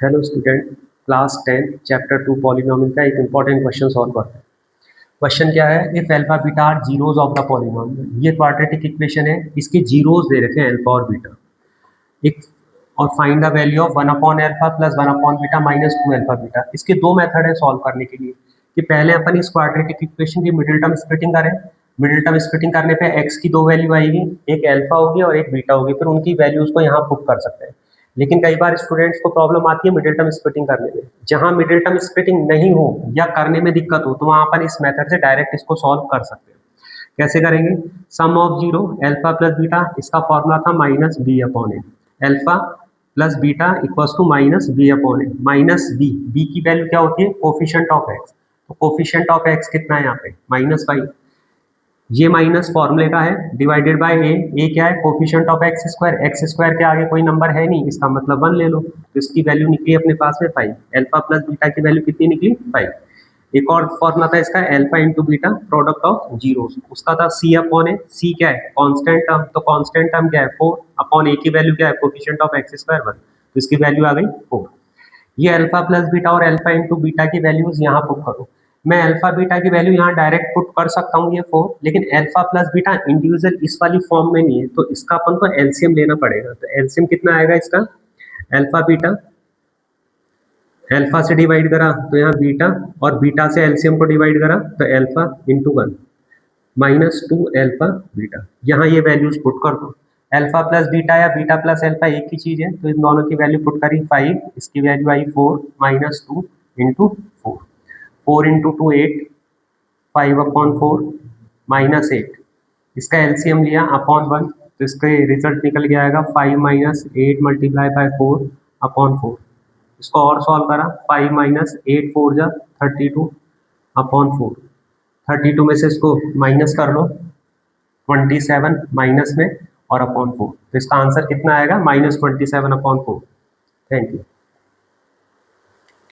Hello student, class 10 chapter 2 polynomial का एक important question solve करते हैं। क्वेश्चन क्या है? If alpha beta are zeros of the polynomial. ये क्वाड्रेटिक इक्वेशन है, इसके जीरोज दे रखे हैं अल्फा और बीटा। एक और find the value of 1 upon alpha plus 1 upon beta minus 2 alpha beta. इसके दो मेथड है सॉल्व करने के लिए कि पहले अपन इस क्वाड्रेटिक इक्वेशन की मिडिल टर्म स्प्लिटिंग करें। मिडिल टर्म स्प्लिटिंग करने पे x की दो वैल्यू आएगी, एक अल्फा होगी और एक बीटा होगी, फिर उनकी वैल्यूज को यहाँ पुट कर सकते हैं। लेकिन कई बार स्टूडेंट्स को प्रॉब्लम आती है मिडिल टर्म स्प्लिटिंग करने में। जहां मिडिल टर्म स्प्लिटिंग नहीं हो या करने में दिक्कत हो तो वहां अपन इस मेथड से डायरेक्ट इसको सॉल्व कर सकते हैं। कैसे करेंगे? Sum of zero alpha plus beta, इसका फॉर्मूला था minus B upon A. Alpha plus beta equals to minus B upon A. Minus B की वैल्यू क्या होती है? Coefficient of x. तो कोफिशिएंट ऑफ एक्स कितना है यहाँ पे? -5। ये माइनस फॉर्मूले का है, डिवाइडेड बाय ए क्या है? कोफिशिएंट ऑफ एक्स स्क्वायर के आगे कोई नंबर है नहीं, इसका मतलब 1 ले लो। तो इसकी वैल्यू निकली अपने पास में 5। अल्फा प्लस बीटा की वैल्यू कितनी निकली? 5। एक और फॉर्मूला था इसका, alpha into beta product of zeros, उसका था सी अपॉन ए। सी क्या है? Constant term. तो कांस्टेंट टर्म क्या है? 4 अपॉन ए की वैल्यू क्या है? Coefficient of x square 1। तो इसकी वैल्यू आ गई 4। ये अल्फा प्लस बीटा और अल्फा इंटू बीटा की वैल्यूज यहाँ पुट करो। मैं अल्फा बीटा की वैल्यू यहाँ डायरेक्ट पुट कर सकता हूँ, ये 4, लेकिन अल्फा प्लस बीटा इंडिविजुअल इस वाली फॉर्म में नहीं है, तो इसका अपन को एलसीएम लेना पड़ेगा। तो एलसीएम कितना आएगा इसका? अल्फा बीटा, अल्फा से डिवाइड करा तो यहाँ बीटा, और बीटा से एलसीएम को डिवाइड करा तो अल्फा इंटू 1 -2 अल्फा बीटा। यहाँ ये वैल्यूज पुट कर दो। अल्फा प्लस बीटा या बीटा प्लस अल्फा एक ही चीज है, तो इन दोनों की वैल्यू पुट करी 5, इसकी वैल्यू आई 4 -2 इंटू 4। 4 into 2 8, 5 upon 4 -8। इसका एलसीएम लिया अपॉन 1, तो इसका रिजल्ट निकल के आएगा 5 - 8 मल्टीप्लाई बाय 4 अपॉन 4। इसको और सॉल्व करा, 5 - 8 4 जा 32 अपॉन 4। 32 में से इसको माइनस कर लो, 27 माइनस में और अपॉन 4। तो इसका आंसर कितना आएगा? -27 अपॉन 4। Thank you.